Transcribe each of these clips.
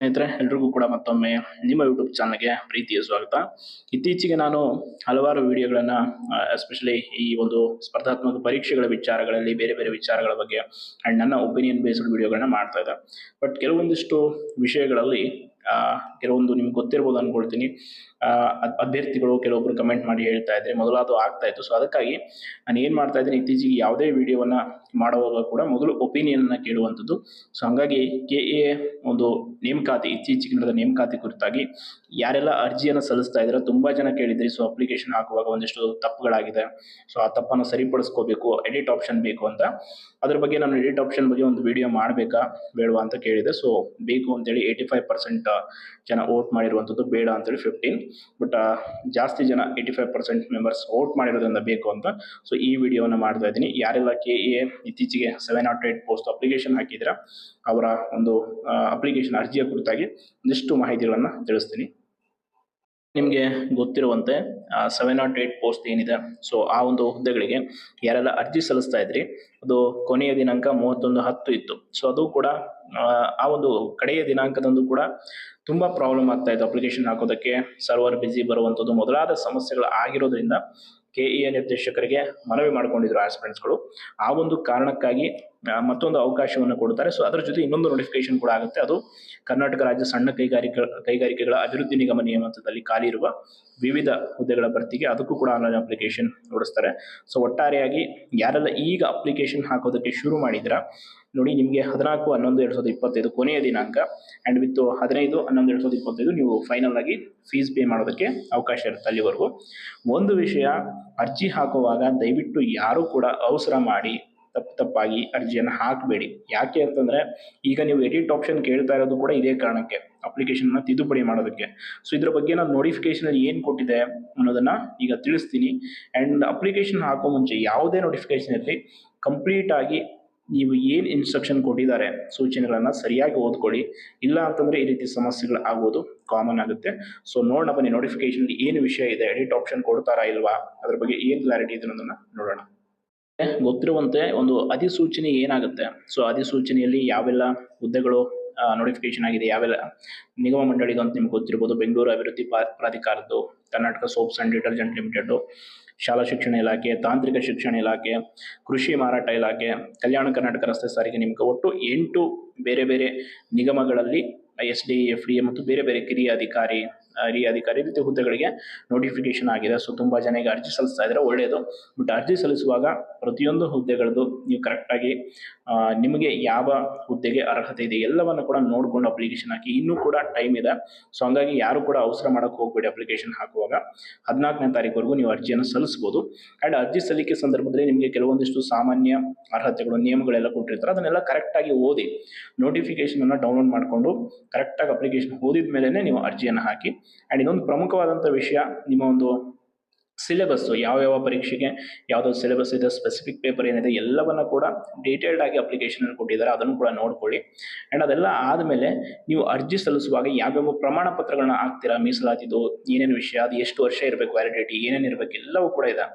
ಸ್ನೇಹಿತರೆ ಎಲ್ರಿಗೂ ಕೂಡ ಮತ್ತೊಮ್ಮೆ ನಿಮ್ಮ ಯೂಟ್ಯೂಬ್ ಚಾನಲ್ಗೆ ಪ್ರೀತಿಯ ಸ್ವಾಗತ. ಇತ್ತೀಚೆಗೆ ನಾನು ಹಲವಾರು ವಿಡಿಯೋಗಳನ್ನು ಎಸ್ಪೆಷಲಿ ಈ ಒಂದು ಸ್ಪರ್ಧಾತ್ಮಕ ಪರೀಕ್ಷೆಗಳ ವಿಚಾರಗಳಲ್ಲಿ ಬೇರೆ ಬೇರೆ ವಿಚಾರಗಳ ಬಗ್ಗೆ ಆ್ಯಂಡ್ ನನ್ನ ಒಪಿನಿಯನ್ ಬೇಸ್ಡ್ ವಿಡಿಯೋಗಳನ್ನ ಮಾಡ್ತಾ ಇದ್ದೆ. ಬಟ್ ಕೆಲವೊಂದಿಷ್ಟು ವಿಷಯಗಳಲ್ಲಿ ಕೆಲವೊಂದು ನಿಮ್ಗೆ ಗೊತ್ತಿರ್ಬೋದು ಅನ್ಕೊಳ್ತೀನಿ. ಅಭ್ಯರ್ಥಿಗಳು ಕೆಲವೊಬ್ರು ಕಮೆಂಟ್ ಮಾಡಿ ಹೇಳ್ತಾ ಇದ್ರೆ ಮೊದಲಾದ ಆಗ್ತಾ ಇತ್ತು. ಸೊ ಅದಕ್ಕಾಗಿ ನಾನು ಏನು ಮಾಡ್ತಾ ಇದ್ದೀನಿ, ಇತ್ತೀಚೆಗೆ ಯಾವುದೇ ವಿಡಿಯೋವನ್ನ ಮಾಡುವಾಗ ಕೂಡ ಮೊದಲು ಒಪಿನಿಯನ್ ಅನ್ನ ಕೇಳುವಂಥದ್ದು. ಸೊ ಹಂಗಾಗಿ KA ಒಂದು ನೇಮಕಾತಿ, ಇತ್ತೀಚೆಗೆ ನಡೆದ ನೇಮಕಾತಿ ಕುರಿತಾಗಿ ಯಾರೆಲ್ಲ ಅರ್ಜಿಯನ್ನು ಸಲ್ಲಿಸ್ತಾ ಇದ್ದಾರೆ ತುಂಬಾ ಜನ ಕೇಳಿದ್ರಿ. ಸೊ ಅಪ್ಲಿಕೇಶನ್ ಹಾಕುವಾಗ ಒಂದಿಷ್ಟು ತಪ್ಪುಗಳಾಗಿದೆ, ಸೊ ಆ ತಪ್ಪನ್ನು ಸರಿಪಡಿಸ್ಕೋಬೇಕು, ಎಡಿಟ್ ಆಪ್ಷನ್ ಬೇಕು ಅಂತ. ಅದ್ರ ಬಗ್ಗೆ ನಾನು ಎಡಿಟ್ ಆಪ್ಷನ್ ಬಗ್ಗೆ ಒಂದು ವಿಡಿಯೋ ಮಾಡಬೇಕಾ ಬೇಡವಾ ಅಂತ ಕೇಳಿದೆ. ಸೊ ಬೇಕು ಅಂತೇಳಿ 85% ಜನ ವೋಟ್ ಮಾಡಿರುವಂಥದ್ದು, ಬೇಡ ಅಂತೇಳಿ 15. ಬಟ್ ಜಾಸ್ತಿ ಜನ 85% ಮೆಂಬರ್ಸ್ ವೋಟ್ ಮಾಡಿರೋದ್ರಿಂದ ಬೇಕು ಅಂತ. ಸೊ ಈ ವಿಡಿಯೋನ ಮಾಡ್ತಾ ಇದ್ದೀನಿ. ಯಾರೆಲ್ಲ KA ಇತ್ತೀಚೆಗೆ 708 ಪೋಸ್ಟ್ ಅಪ್ಲಿಕೇಶನ್ ಹಾಕಿದ್ರ ಅವರ ಒಂದು ಅಪ್ಲಿಕೇಶನ್ ಅರ್ಜಿಯ ಕುರಿತಾಗಿ ಒಂದಿಷ್ಟು ಮಾಹಿತಿಗಳನ್ನ ತಿಳಿಸ್ತೀನಿ. ನಿಮಗೆ ಗೊತ್ತಿರುವಂತೆ 708 ಪೋಸ್ಟ್ ಏನಿದೆ, ಸೊ ಆ ಒಂದು ಹುದ್ದೆಗಳಿಗೆ ಯಾರೆಲ್ಲ ಅರ್ಜಿ ಸಲ್ಲಿಸ್ತಾ ಇದ್ರಿ, ಅದು ಕೊನೆಯ ದಿನಾಂಕ 31/10 ಇತ್ತು. ಸೊ ಅದು ಕೂಡ ಆ ಒಂದು ಕಡೆಯ ದಿನಾಂಕದಂದು ಕೂಡ ತುಂಬಾ ಪ್ರಾಬ್ಲಮ್ ಆಗ್ತಾ ಇತ್ತು ಅಪ್ಲಿಕೇಶನ್ ಹಾಕೋದಕ್ಕೆ. ಸರ್ವರ್ ಬಿಸಿ ಬರುವಂಥದ್ದು ಮೊದಲಾದ ಸಮಸ್ಯೆಗಳು ಆಗಿರೋದ್ರಿಂದ KA ನಿರ್ದೇಶಕರಿಗೆ ಮನವಿ ಮಾಡ್ಕೊಂಡಿದ್ರು ಆಸ್ಪಿರೆಂಟ್ಸ್ಗಳು. ಆ ಒಂದು ಕಾರಣಕ್ಕಾಗಿ ಮತ್ತೊಂದು ಅವಕಾಶವನ್ನು ಕೊಡ್ತಾರೆ. ಸೊ ಅದರ ಜೊತೆ ಇನ್ನೊಂದು ನೋಟಿಫಿಕೇಶನ್ ಕೂಡ ಆಗುತ್ತೆ. ಅದು ಕರ್ನಾಟಕ ರಾಜ್ಯ ಸಣ್ಣ ಕೈಗಾರಿಕೆಗಳ ಅಭಿವೃದ್ಧಿ ನಿಗಮ ನಿಯಮಿತದಲ್ಲಿ ಖಾಲಿ ಇರುವ ವಿವಿಧ ಹುದ್ದೆಗಳ ಭರ್ತಿಗೆ ಅದಕ್ಕೂ ಕೂಡ ಆನ್ಲೈನ್ ಅಪ್ಲಿಕೇಶನ್ ನೋಡಿಸ್ತಾರೆ. ಸೊ ಒಟ್ಟಾರೆಯಾಗಿ ಯಾರೆಲ್ಲ ಈಗ ಅಪ್ಲಿಕೇಶನ್ ಹಾಕೋದಕ್ಕೆ ಶುರು ಮಾಡಿದ್ರ ನೋಡಿ, ನಿಮಗೆ 14/11/2025 ಕೊನೆಯ ದಿನಾಂಕ ಆ್ಯಂಡ್ ವಿತ್ 15/11/2025 ನೀವು ಫೈನಲ್ ಆಗಿ ಫೀಸ್ ಪೇ ಮಾಡೋದಕ್ಕೆ ಅವಕಾಶ ಇರುತ್ತೆ. ಅಲ್ಲಿವರೆಗೂ ಒಂದು ವಿಷಯ, ಅರ್ಜಿ ಹಾಕುವಾಗ ದಯವಿಟ್ಟು ಯಾರು ಕೂಡ ಅವಸರ ಮಾಡಿ ತಪ್ಪಾಗಿ ಅರ್ಜಿಯನ್ನು ಹಾಕಬೇಡಿ. ಯಾಕೆ ಅಂತಂದ್ರೆ ಈಗ ನೀವು ಎಡಿಟ್ ಆಪ್ಷನ್ ಕೇಳ್ತಾ ಇರೋದು ಕೂಡ ಇದೇ ಕಾರಣಕ್ಕೆ, ಅಪ್ಲಿಕೇಶನ್ ತಿದ್ದುಪಡಿ ಮಾಡೋದಕ್ಕೆ. ಸೊ ಇದ್ರ ಬಗ್ಗೆ ನಾನು ನೋಟಿಫಿಕೇಶನ್ ಅಲ್ಲಿ ಏನು ಕೊಟ್ಟಿದೆ ಅನ್ನೋದನ್ನ ಈಗ ತಿಳಿಸ್ತೀನಿ. ಆ್ಯಂಡ್ ಅಪ್ಲಿಕೇಶನ್ ಹಾಕೋ ಮುಂಚೆ ಯಾವುದೇ ನೋಟಿಫಿಕೇಶನ್ ಇರಲಿ, ಕಂಪ್ಲೀಟ್ ಆಗಿ ನೀವು ಏನು ಇನ್ಸ್ಟ್ರಕ್ಷನ್ ಕೊಟ್ಟಿದ್ದಾರೆ ಸೂಚನೆಗಳನ್ನ ಸರಿಯಾಗಿ ಓದ್ಕೊಳ್ಳಿ. ಇಲ್ಲ ಅಂತಂದ್ರೆ ಈ ರೀತಿ ಸಮಸ್ಯೆಗಳು ಆಗೋದು ಕಾಮನ್ ಆಗುತ್ತೆ. ಸೊ ನೋಡೋಣ ಬನ್ನಿ, ನೋಟಿಫಿಕೇಶನ್ ಏನು ವಿಷಯ ಇದೆ, ಎಡಿಟ್ ಆಪ್ಷನ್ ಕೊಡ್ತಾರಾ ಇಲ್ವಾ, ಅದ್ರ ಬಗ್ಗೆ ಏನು ಕ್ಲಾರಿಟಿ ಇದೆ ಅನ್ನೋದನ್ನ ನೋಡೋಣ. ಗೊತ್ತಿರುವಂತೆ ಒಂದು ಅಧಿಸೂಚನೆ ಏನಾಗುತ್ತೆ, ಸೊ ಅಧಿಸೂಚನೆಯಲ್ಲಿ ಯಾವೆಲ್ಲ ಹುದ್ದೆಗಳು ನೋಟಿಫಿಕೇಶನ್ ಆಗಿದೆ, ಯಾವೆಲ್ಲ ನಿಗಮ ಮಂಡಳಿದು ಅಂತ ನಿಮ್ಗೆ ಗೊತ್ತಿರ್ಬೋದು. ಬೆಂಗಳೂರು ಅಭಿವೃದ್ಧಿ ಪ್ರಾಧಿಕಾರದ್ದು, Karnataka soaps and detergent limited, ಶಾಲಾ ಶಿಕ್ಷಣ ಇಲಾಖೆ, ತಾಂತ್ರಿಕ ಶಿಕ್ಷಣ ಇಲಾಖೆ, ಕೃಷಿ ಮಾರಾಟ ಇಲಾಖೆ, ಕಲ್ಯಾಣ ಕರ್ನಾಟಕ ರಸ್ತೆ ಸಾರಿಗೆ ನೇಮಕ. ಒಟ್ಟು 8 ಬೇರೆ ಬೇರೆ ನಿಗಮಗಳಲ್ಲಿ SD, FDA ಮತ್ತು ಬೇರೆ ಬೇರೆ ಹಿರಿಯ ಅಧಿಕಾರಿ ರೀತಿ ಹುದ್ದೆಗಳಿಗೆ ನೋಟಿಫಿಕೇಶನ್ ಆಗಿದೆ. ಸೊ ತುಂಬಾ ಜನ ಈಗ ಅರ್ಜಿ ಸಲ್ಲಿಸ್ತಾ ಇದ್ರೆ ಒಳ್ಳೆಯದು. ಬಟ್ ಅರ್ಜಿ ಸಲ್ಲಿಸುವಾಗ ಪ್ರತಿಯೊಂದು ಹುದ್ದೆಗಳದ್ದು ನೀವು ಕರೆಕ್ಟಾಗಿ ನಿಮಗೆ ಯಾವ ಹುದ್ದೆಗೆ ಅರ್ಹತೆ ಇದೆ ಎಲ್ಲವನ್ನ ಕೂಡ ನೋಡ್ಕೊಂಡು ಅಪ್ಲಿಕೇಶನ್ ಹಾಕಿ. ಇನ್ನೂ ಕೂಡ ಟೈಮ್ ಇದೆ. ಸೊ ಹಂಗಾಗಿ ಯಾರು ಕೂಡ ಅವಸರ ಮಾಡಕ್ಕೆ ಹೋಗ್ಬೇಡಿ. ಅಪ್ಲಿಕೇಶನ್ ಹಾಕುವಾಗ 14ನೇ ತಾರೀಕುವರೆಗೂ ನೀವು ಅರ್ಜಿಯನ್ನು ಸಲ್ಲಿಸಬಹುದು. ಆ್ಯಂಡ್ ಅರ್ಜಿ ಸಲ್ಲಿಕೆ ಸಂದರ್ಭದಲ್ಲಿ ನಿಮಗೆ ಕೆಲವೊಂದಿಷ್ಟು ಸಾಮಾನ್ಯ ಅರ್ಹತೆಗಳು, ನಿಯಮಗಳೆಲ್ಲ ಕೊಟ್ಟಿರ್ತಾರೆ, ಅದನ್ನೆಲ್ಲ ಕರೆಕ್ಟಾಗಿ ಓದಿ ನೋಟಿಫಿಕೇಶನ್ ಅನ್ನ ಡೌನ್ಲೋಡ್ ಮಾಡಿಕೊಂಡು ಕರೆಕ್ಟಾಗಿ ಅಪ್ಲಿಕೇಶನ್ ಓದಿದ ಮೇಲೆ ನೀವು ಅರ್ಜಿಯನ್ನು ಹಾಕಿ. ಆ್ಯಂಡ್ ಇನ್ನೊಂದು ಪ್ರಮುಖವಾದಂಥ ವಿಷಯ, ನಿಮ್ಮ ಒಂದು ಸಿಲೆಬಸ್, ಯಾವ ಪರೀಕ್ಷೆಗೆ ಯಾವ್ದು ಸಿಲೆಬಸ್ ಇದೆ, ಸ್ಪೆಸಿಫಿಕ್ ಪೇಪರ್ ಏನಿದೆ ಎಲ್ಲವನ್ನ ಕೂಡ ಡೀಟೇಲ್ಡ್ ಆಗಿ ಅಪ್ಲಿಕೇಶನ್ ಕೊಟ್ಟಿದ್ದಾರೆ, ಅದನ್ನು ಕೂಡ ನೋಡ್ಕೊಳ್ಳಿ. ಆ್ಯಂಡ್ ಅದೆಲ್ಲ ಆದಮೇಲೆ ನೀವು ಅರ್ಜಿ ಸಲ್ಲಿಸುವಾಗ ಯಾವ್ಯಾವ ಪ್ರಮಾಣ ಪತ್ರಗಳನ್ನ ಹಾಕ್ತೀರಾ, ಮೀಸಲಾತಿದು ಏನೇನು ವಿಷಯ, ಅದು ಎಷ್ಟು ವರ್ಷ ಇರಬೇಕು, ವ್ಯಾಲಿಡಿಟಿ ಏನೇನು ಇರಬೇಕು ಎಲ್ಲವೂ ಕೂಡ ಇದೆ.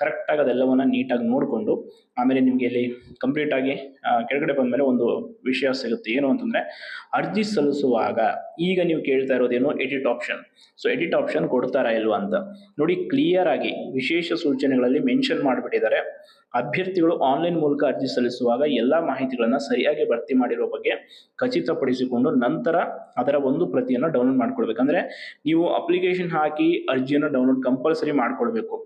ಕರೆಕ್ಟಾಗಿ ಅದೆಲ್ಲವನ್ನ ನೀಟಾಗಿ ನೋಡಿಕೊಂಡು ಆಮೇಲೆ ನಿಮಗೆ ಇಲ್ಲಿ ಕಂಪ್ಲೀಟ್ ಆಗಿ ಕೆಳಗಡೆ ಬಂದಮೇಲೆ ಒಂದು ವಿಷಯ ಸಿಗುತ್ತೆ. ಏನು ಅಂತಂದ್ರೆ, ಅರ್ಜಿ ಸಲ್ಲಿಸುವಾಗ ಈಗ ನೀವು ಕೇಳ್ತಾ ಇರೋದೇನು, edit option. So edit option ಕೊಡ್ತಾರಾ ಇಲ್ವಾ ಅಂತ ನೋಡಿ. ಕ್ಲಿಯರ್ ಆಗಿ ವಿಶೇಷ ಸೂಚನೆಗಳಲ್ಲಿ ಮೆನ್ಷನ್ ಮಾಡಿಬಿಟ್ಟಿದ್ದಾರೆ. ಅಭ್ಯರ್ಥಿಗಳು ಆನ್ಲೈನ್ ಮೂಲಕ ಅರ್ಜಿ ಸಲ್ಲಿಸುವಾಗ ಎಲ್ಲಾ ಮಾಹಿತಿಗಳನ್ನ ಸರಿಯಾಗಿ ಭರ್ತಿ ಮಾಡಿರೋ ಬಗ್ಗೆ ಖಚಿತಪಡಿಸಿಕೊಂಡು ನಂತರ ಅದರ ಒಂದು ಪ್ರತಿಯನ್ನು ಡೌನ್ಲೋಡ್ ಮಾಡ್ಕೊಳ್ಬೇಕಂದ್ರೆ ನೀವು ಅಪ್ಲಿಕೇಶನ್ ಹಾಕಿ ಅರ್ಜಿಯನ್ನು ಡೌನ್ಲೋಡ್ ಕಂಪಲ್ಸರಿ ಮಾಡ್ಕೊಳ್ಬೇಕು.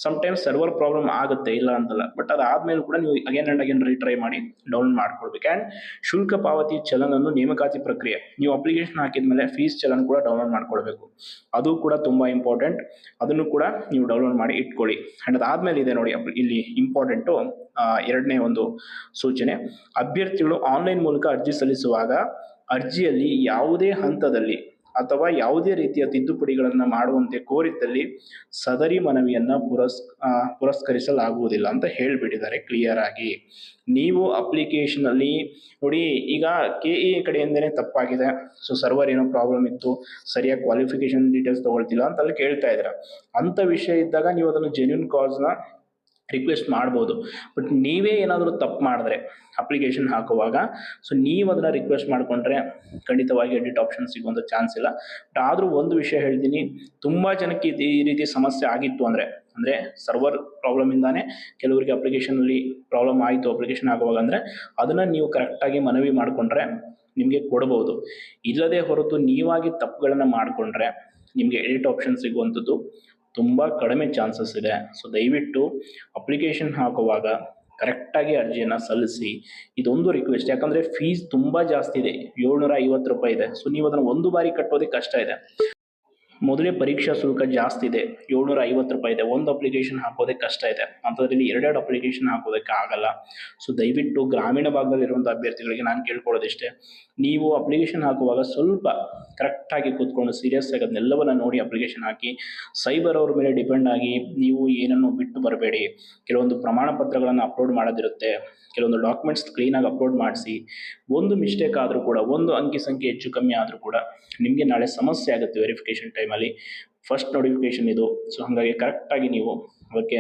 ಸಮ್ಟೈಮ್ಸ್ ಸರ್ವರ್ ಪ್ರಾಬ್ಲಮ್ ಆಗುತ್ತೆ, ಇಲ್ಲ ಅಂತಲ್ಲ, ಬಟ್ ಅದಾದ್ಮೇಲೆ ಕೂಡ ನೀವು ಅಗೇನ್ ಅಂಡ್ ಅಗೇನ್ ರೀಟ್ರೈ ಮಾಡಿ ಡೌನ್ಲೋಡ್ ಮಾಡ್ಕೊಳ್ಬೇಕು. ಆ್ಯಂಡ್ ಶುಲ್ಕ ಪಾವತಿ ಚಲನನ್ನು ನೇಮಕಾತಿ ಪ್ರಕ್ರಿಯೆ, ನೀವು ಅಪ್ಲಿಕೇಶನ್ ಹಾಕಿದ್ಮೇಲೆ ಫೀಸ್ ಚಲನ್ ಕೂಡ ಡೌನ್ಲೋಡ್ ಮಾಡ್ಕೊಳ್ಬೇಕು. ಅದು ಕೂಡ ತುಂಬಾ ಇಂಪಾರ್ಟೆಂಟ್, ಅದನ್ನು ಕೂಡ ನೀವು ಡೌನ್ಲೋಡ್ ಮಾಡಿ ಇಟ್ಕೊಳ್ಳಿ. ಆ್ಯಂಡ್ ಅದಾದ್ಮೇಲೆ ಇದೆ ನೋಡಿ ಇಲ್ಲಿ ಇಂಪಾರ್ಟೆಂಟು 2ನೇ ಒಂದು ಸೂಚನೆ, ಅಭ್ಯರ್ಥಿಗಳು ಆನ್ಲೈನ್ ಮೂಲಕ ಅರ್ಜಿ ಸಲ್ಲಿಸುವಾಗ ಅರ್ಜಿಯಲ್ಲಿ ಯಾವುದೇ ಹಂತದಲ್ಲಿ ಅಥವಾ ಯಾವುದೇ ರೀತಿಯ ತಿದ್ದುಪಡಿಗಳನ್ನು ಮಾಡುವಂತೆ ಕೋರಿದ್ದಲ್ಲಿ ಸದರಿ ಮನವಿಯನ್ನ ಪುರಸ್ಕರಿಸಲಾಗುವುದಿಲ್ಲ ಅಂತ ಹೇಳ್ಬಿಟ್ಟಿದ್ದಾರೆ ಕ್ಲಿಯರ್ ಆಗಿ. ನೀವು ಅಪ್ಲಿಕೇಶನ್ ಅಲ್ಲಿ ನೋಡಿ, ಈಗ KE ಕಡೆಯಿಂದನೇ ತಪ್ಪಾಗಿದೆ, ಸೊ ಸರ್ವರ್ ಏನೋ ಪ್ರಾಬ್ಲಮ್ ಇತ್ತು, ಸರಿಯಾಗಿ ಕ್ವಾಲಿಫಿಕೇಶನ್ ಡೀಟೇಲ್ಸ್ ತಗೊಳ್ತಿಲ್ಲ ಅಂತ ಅಲ್ಲಿ ಕೇಳ್ತಾ ಇದ್ರ. ಅಂತ ವಿಷಯ ಇದ್ದಾಗ ನೀವು ಅದನ್ನು ಜೆನ್ಯೂನ್ ಕಾಸ್ನ ರಿಕ್ವೆಸ್ಟ್ ಮಾಡ್ಬೋದು. ಬಟ್ ನೀವೇ ಏನಾದರೂ ತಪ್ಪು ಮಾಡಿದ್ರೆ ಅಪ್ಲಿಕೇಶನ್ ಹಾಕುವಾಗ, ಸೊ ನೀವು ಅದನ್ನು ರಿಕ್ವೆಸ್ಟ್ ಮಾಡಿಕೊಂಡ್ರೆ ಖಂಡಿತವಾಗಿ ಎಡಿಟ್ ಆಪ್ಷನ್ ಸಿಗುವಂಥ ಚಾನ್ಸ್ ಇಲ್ಲ. ಬಟ್ ಆದರೂ ಒಂದು ವಿಷಯ ಹೇಳ್ತೀನಿ, ತುಂಬ ಜನಕ್ಕೆ ಈ ರೀತಿ ಸಮಸ್ಯೆ ಆಗಿತ್ತು ಅಂದರೆ ಸರ್ವರ್ ಪ್ರಾಬ್ಲಮಿಂದಾನೇ ಕೆಲವರಿಗೆ ಅಪ್ಲಿಕೇಶನಲ್ಲಿ ಪ್ರಾಬ್ಲಮ್ ಆಯಿತು ಅಪ್ಲಿಕೇಶನ್ ಆಗುವಾಗ ಅಂದರೆ ಅದನ್ನು ನೀವು ಕರೆಕ್ಟಾಗಿ ಮನವಿ ಮಾಡಿಕೊಂಡ್ರೆ ನಿಮಗೆ ಕೊಡ್ಬೋದು. ಇಲ್ಲದೇ ಹೊರತು ನೀವಾಗಿ ತಪ್ಪುಗಳನ್ನು ಮಾಡಿಕೊಂಡ್ರೆ ನಿಮಗೆ ಎಡಿಟ್ ಆಪ್ಷನ್ ಸಿಗುವಂಥದ್ದು ತುಂಬ ಕಡಿಮೆ ಚಾನ್ಸಸ್ ಇದೆ. ಸೊ ದಯವಿಟ್ಟು ಅಪ್ಲಿಕೇಶನ್ ಹಾಕುವಾಗ ಕರೆಕ್ಟಾಗಿ ಅರ್ಜಿಯನ್ನು ಸಲ್ಲಿಸಿ. ಇದೊಂದು ರಿಕ್ವೆಸ್ಟ್, ಯಾಕಂದರೆ ಫೀಸ್ ತುಂಬ ಜಾಸ್ತಿ ಇದೆ, 750 ರೂಪಾಯಿ ಇದೆ. ಸೊ ನೀವು ಅದನ್ನು ಒಂದು ಬಾರಿ ಕಟ್ಟೋದಕ್ಕೆ ಕಷ್ಟ ಇದೆ. ಮೊದಲೇ ಪರೀಕ್ಷಾ ಶುಲ್ಕ ಜಾಸ್ತಿ ಇದೆ, 750 ರೂಪಾಯಿ ಇದೆ. ಒಂದು ಅಪ್ಲಿಕೇಶನ್ ಹಾಕೋದಕ್ಕೆ ಕಷ್ಟ ಇದೆ, ಅಂಥದ್ರಲ್ಲಿ 2 ಅಪ್ಲಿಕೇಶನ್ ಹಾಕೋದಕ್ಕೆ ಆಗಲ್ಲ. ಸೊ ದಯವಿಟ್ಟು ಗ್ರಾಮೀಣ ಭಾಗದಲ್ಲಿರುವಂಥ ಅಭ್ಯರ್ಥಿಗಳಿಗೆ ನಾನು ಕೇಳ್ಕೊಳ್ಳೋದಿಷ್ಟೇ, ನೀವು ಅಪ್ಲಿಕೇಶನ್ ಹಾಕುವಾಗ ಸ್ವಲ್ಪ ಕರೆಕ್ಟಾಗಿ ಕೂತ್ಕೊಂಡು ಸೀರಿಯಸ್ ಆಗಿ ಅದನ್ನೆಲ್ಲವನ್ನು ನೋಡಿ ಅಪ್ಲಿಕೇಶನ್ ಹಾಕಿ. ಸೈಬರ್ ಅವ್ರ ಮೇಲೆ ಡಿಪೆಂಡ್ ಆಗಿ ನೀವು ಏನನ್ನು ಬಿಟ್ಟು ಬರಬೇಡಿ. ಕೆಲವೊಂದು ಪ್ರಮಾಣ ಪತ್ರಗಳನ್ನು ಅಪ್ಲೋಡ್ ಮಾಡೋದಿರುತ್ತೆ, ಕೆಲವೊಂದು ಡಾಕ್ಯುಮೆಂಟ್ಸ್ ಕ್ಲೀನಾಗಿ ಅಪ್ಲೋಡ್ ಮಾಡಿಸಿ. ಒಂದು ಮಿಸ್ಟೇಕ್ ಆದರೂ ಕೂಡ, ಒಂದು ಅಂಕಿ ಸಂಖ್ಯೆ ಹೆಚ್ಚು ಕಮ್ಮಿ ಆದರೂ ಕೂಡ ನಿಮಗೆ ನಾಳೆ ಸಮಸ್ಯೆ ಆಗುತ್ತೆ ವೆರಿಫಿಕೇಷನ್ ಟೈಮಲ್ಲಿ. ಫಸ್ಟ್ ನೋಟಿಫಿಕೇಷನ್ ಇದು. ಸೊ ಹಾಗಾಗಿ ಕರೆಕ್ಟಾಗಿ ನೀವು ಅದಕ್ಕೆ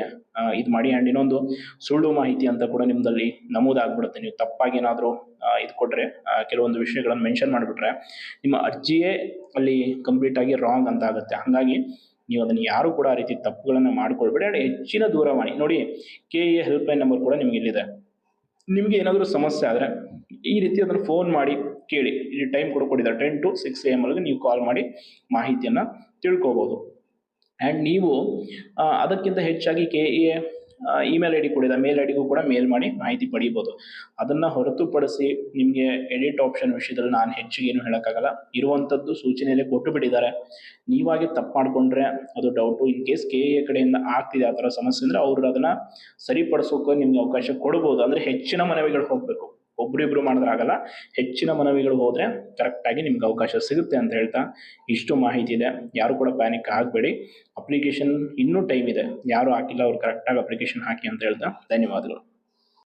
ಇದು ಮಾಡಿ. ಆ್ಯಂಡ್ ಇನ್ನೊಂದು ಸುಳ್ಳು ಮಾಹಿತಿ ಅಂತ ಕೂಡ ನಿಮ್ಮದಲ್ಲಿ ನಮೂದಾಗ್ಬಿಡುತ್ತೆ. ನೀವು ತಪ್ಪಾಗಿ ಏನಾದರೂ ಇದು ಕೊಟ್ಟರೆ, ಕೆಲವೊಂದು ವಿಷಯಗಳನ್ನು ಮೆನ್ಷನ್ ಮಾಡಿಬಿಟ್ರೆ ನಿಮ್ಮ ಅರ್ಜಿಯೇ ಅಲ್ಲಿ ಕಂಪ್ಲೀಟಾಗಿ ರಾಂಗ್ ಅಂತ ಆಗುತ್ತೆ. ಹಾಗಾಗಿ ನೀವು ಅದನ್ನು ಯಾರೂ ಕೂಡ ಆ ರೀತಿ ತಪ್ಪುಗಳನ್ನು ಮಾಡಿಕೊಳ್ಬೇಡಿ. ಆ್ಯಂಡ್ ಹೆಚ್ಚಿನ ದೂರವಾಣಿ ನೋಡಿ, KEA ಹೆಲ್ಪ್ಲೈನ್ ನಂಬರ್ ಕೂಡ ನಿಮಗೆ ಇಲ್ಲಿದೆ. ನಿಮಗೆ ಏನಾದರೂ ಸಮಸ್ಯೆ ಆದರೆ ಈ ರೀತಿ ಅದನ್ನು ಫೋನ್ ಮಾಡಿ ಕೇಳಿ. ಇಲ್ಲಿ ಟೈಮ್ ಕೊಟ್ಟಿದ್ದಾರೆ 10 to 6 AM ವರೆಗೆ ನೀವು ಕಾಲ್ ಮಾಡಿ ಮಾಹಿತಿಯನ್ನು ತಿಳ್ಕೊಬೋದು. ಆ್ಯಂಡ್ ನೀವು ಅದಕ್ಕಿಂತ ಹೆಚ್ಚಾಗಿ KEA ಇಮೇಲ್ ID ಕೊಡಿದ ಮೇಲ್ ಐಡಿಗೂ ಕೂಡ ಮೇಲ್ ಮಾಡಿ ಮಾಹಿತಿ ಪಡೀಬೋದು. ಅದನ್ನು ಹೊರತುಪಡಿಸಿ ನಿಮಗೆ ಎಡಿಟ್ ಆಪ್ಷನ್ ವಿಷಯದಲ್ಲಿ ನಾನು ಹೆಚ್ಚಿಗೆ ಏನು ಹೇಳೋಕ್ಕಾಗಲ್ಲ. ಇರುವಂಥದ್ದು ಸೂಚನೆಯಲ್ಲೇ ಕೊಟ್ಟು ಬಿಟ್ಟಿದ್ದಾರೆ. ನೀವಾಗಿ ತಪ್ಪು ಮಾಡಿಕೊಂಡ್ರೆ ಅದು ಡೌಟು. ಇನ್ ಕೇಸ್ KEA ಕಡೆಯಿಂದ ಆಗ್ತಿದೆ ಆ ಥರ ಸಮಸ್ಯೆ ಅಂದರೆ ಅವರು ಅದನ್ನು ಸರಿಪಡಿಸೋಕೆ ನಿಮಗೆ ಅವಕಾಶ ಕೊಡ್ಬೋದು. ಅಂದರೆ ಹೆಚ್ಚಿನ ಮನವಿಗಳು ಹೋಗಬೇಕು, ಒಬ್ರಿಬ್ರು ಮಾಡಿದ್ರೆ ಆಗಲ್ಲ. ಹೆಚ್ಚಿನ ಮನವಿಗಳು ಹೋದರೆ ಕರೆಕ್ಟಾಗಿ ನಿಮ್ಗೆ ಅವಕಾಶ ಸಿಗುತ್ತೆ ಅಂತ ಹೇಳ್ತಾ ಇಷ್ಟು ಮಾಹಿತಿ ಇದೆ. ಯಾರು ಕೂಡ ಪ್ಯಾನಿಕ್ ಆಗಬೇಡಿ. ಅಪ್ಲಿಕೇಶನ್ ಇನ್ನೂ ಟೈಮ್ ಇದೆ, ಯಾರು ಹಾಕಿಲ್ಲ ಅವ್ರು ಕರೆಕ್ಟಾಗಿ ಅಪ್ಲಿಕೇಶನ್ ಹಾಕಿ ಅಂತ ಹೇಳ್ತಾ ಧನ್ಯವಾದಗಳು.